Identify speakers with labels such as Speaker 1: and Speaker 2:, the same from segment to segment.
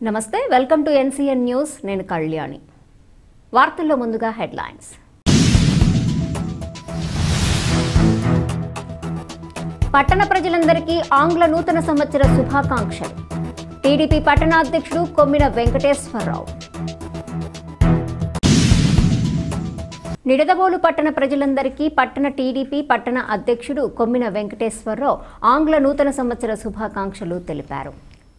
Speaker 1: నమస్తే welcome to NCN news నేను కళ్యాణి వార్తల్లో ముందుగా హెడ్లైన్స్ పట్టణ ప్రజలందరికీ ఆంగ్ల నూతన సంవత్సర శుభాకాంక్షలు టీడీపీ పట్టణ అధ్యక్షుడు కొమ్మిన వెంకటేశ్వరరావు నిడదవోలు పట్టణ ప్రజలందరికీ పట్టణ టీడీపీ పట్టణ అధ్యక్షుడు కొమ్మిన వెంకటేశ్వరరావు ఆంగ్ల నూతన సంవత్సర శుభాకాంక్షలు తెలిపారు.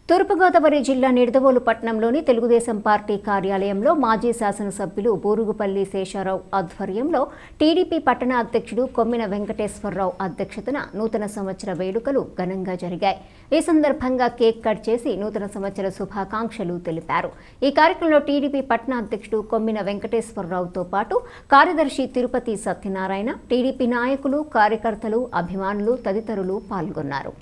Speaker 1: తూర్పుగోదావరి జిల్లా నిడదవోలు పట్టణంలోని తెలుగుదేశం పార్టీ కార్యాలయంలో మాజీ శాసనసభ్యులు బూరుగుపల్లి శేషారావు ఆధ్వర్యంలో టీడీపీ పట్టణ అధ్యక్షుడు కొమ్మిన వెంకటేశ్వరరావు అధ్యక్షతన నూతన సంవత్సర వేడుకలు ఘనంగా జరిగాయి. ఈ సందర్భంగా కేక్ కట్ చేసి నూతన సంవత్సర శుభాకాంక్షలు తెలిపారు. ఈ కార్యక్రమంలో టీడీపీ పట్టణ అధ్యక్షుడు కొమ్మిన వెంకటేశ్వరరావుతో పాటు కార్యదర్శి తిరుపతి సత్యనారాయణ, టీడీపీ నాయకులు, కార్యకర్తలు, అభిమానులు తదితరులు పాల్గొన్నారు.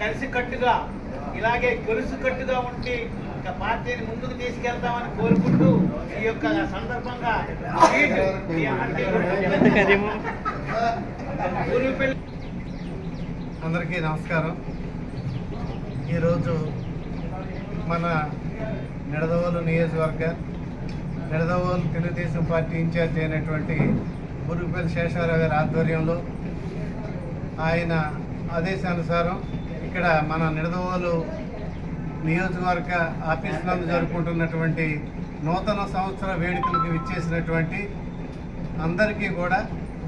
Speaker 2: కలిసికట్టుగా ఇలాగే గొలుసుకట్టుగా ఉండి పార్టీని ముందుకు తీసుకెళ్తామని కోరుకుంటూ ఈ యొక్క సందర్భంగా
Speaker 3: అందరికీ నమస్కారం. ఈరోజు మన నిడదవోలు నియోజకవర్గ నిడదవోలు తెలుగుదేశం పార్టీ ఇన్ఛార్జ్ అయినటువంటి బూరుగుపల్లి శేషారావు గారి ఆధ్వర్యంలో ఆయన ఆదేశానుసారం ఇక్కడ మన నిడదవోలు నియోజకవర్గ ఆఫీస్ నందు జరుపుకుంటున్నటువంటి నూతన సంవత్సర వేడుకలకు విచ్చేసినటువంటి అందరికీ కూడా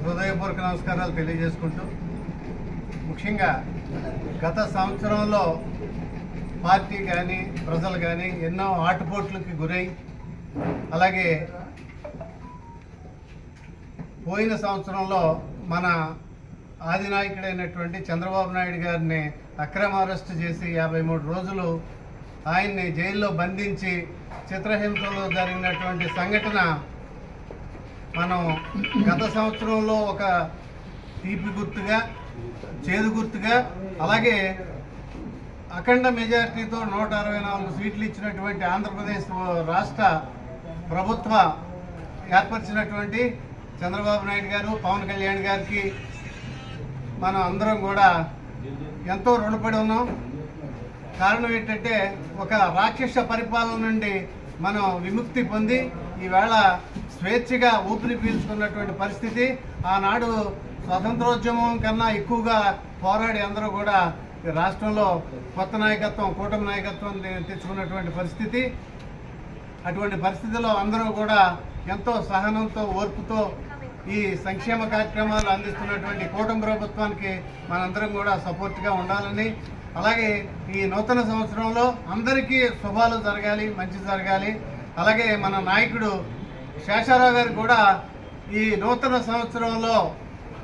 Speaker 3: హృదయపూర్వక నమస్కారాలు తెలియజేసుకుంటూ, ముఖ్యంగా గత సంవత్సరంలో పార్టీ కానీ ప్రజలు కానీ ఎన్నో ఆటుపోట్లకి గురై, అలాగే పోయిన సంవత్సరంలో మన ఆదినాయకుడైనటువంటి చంద్రబాబు నాయుడు గారిని అక్రమ అరెస్టు చేసి 53 రోజులు ఆయన్ని జైల్లో బంధించి చిత్రహింసలో జరిగినటువంటి సంఘటన మనం గత సంవత్సరంలో ఒక తీపి గుర్తుగా, చేదు గుర్తుగా, అలాగే అఖండ మెజార్టీతో 164 సీట్లు ఇచ్చినటువంటి ఆంధ్రప్రదేశ్ రాష్ట్ర ప్రభుత్వ ఏర్పరిచినటువంటి చంద్రబాబు నాయుడు గారు, పవన్ కళ్యాణ్ గారికి మనం అందరం కూడా ఎంతో రుణపడి ఉన్నాం. కారణం ఏంటంటే ఒక రాక్షస పరిపాలన నుండి మనం విముక్తి పొంది ఈవేళ స్వేచ్ఛగా ఊపిరి పీల్చుకున్నటువంటి పరిస్థితి. ఆనాడు స్వతంత్రోద్యమం కన్నా ఎక్కువగా పోరాడి అందరూ కూడా రాష్ట్రంలో కొత్త నాయకత్వం, కూటమి నాయకత్వం తెచ్చుకున్నటువంటి పరిస్థితి. అటువంటి పరిస్థితిలో అందరూ కూడా ఎంతో సహనంతో, ఓర్పుతో ఈ సంక్షేమ కార్యక్రమాలు అందిస్తున్నటువంటి కూటమి ప్రభుత్వానికి మనందరం కూడా సపోర్ట్గా ఉండాలని, అలాగే ఈ నూతన సంవత్సరంలో అందరికీ శుభాలు జరగాలి, మంచి జరగాలి. అలాగే మన నాయకుడు శేషారావు గారు కూడా ఈ నూతన సంవత్సరంలో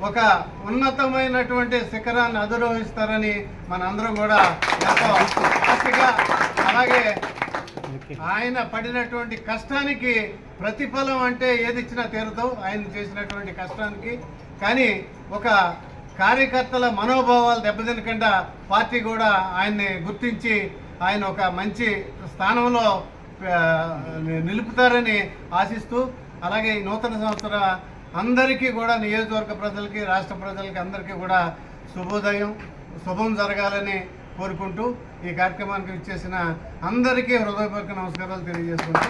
Speaker 3: ఒక ఉన్నతమైనటువంటి శిఖరాన్ని అధిరోహిస్తారని మనందరం కూడా ఎంతో ఆశగా, అలాగే ఆయన పడినటువంటి కష్టానికి ప్రతిఫలం అంటే ఏది ఇచ్చినా తీరదు ఆయన చేసినటువంటి కష్టానికి. కానీ ఒక కార్యకర్తల మనోభావాలు దెబ్బతినకుండా పార్టీ కూడా ఆయన్ని గుర్తించి ఆయన ఒక మంచి స్థానంలో నిలుపుతారని ఆశిస్తూ, అలాగే ఈ నూతన సంవత్సర అందరికీ కూడా నియోజకవర్గ ప్రజలకి, రాష్ట్ర ప్రజలకి అందరికీ కూడా శుభోదయం, శుభం జరగాలని కోరుకుంటూ ఈ కార్యక్రమానికి ఇచ్చేసిన అందరికీ హృదయపూర్వక నమస్కారాలు తెలియజేసుకుంటూ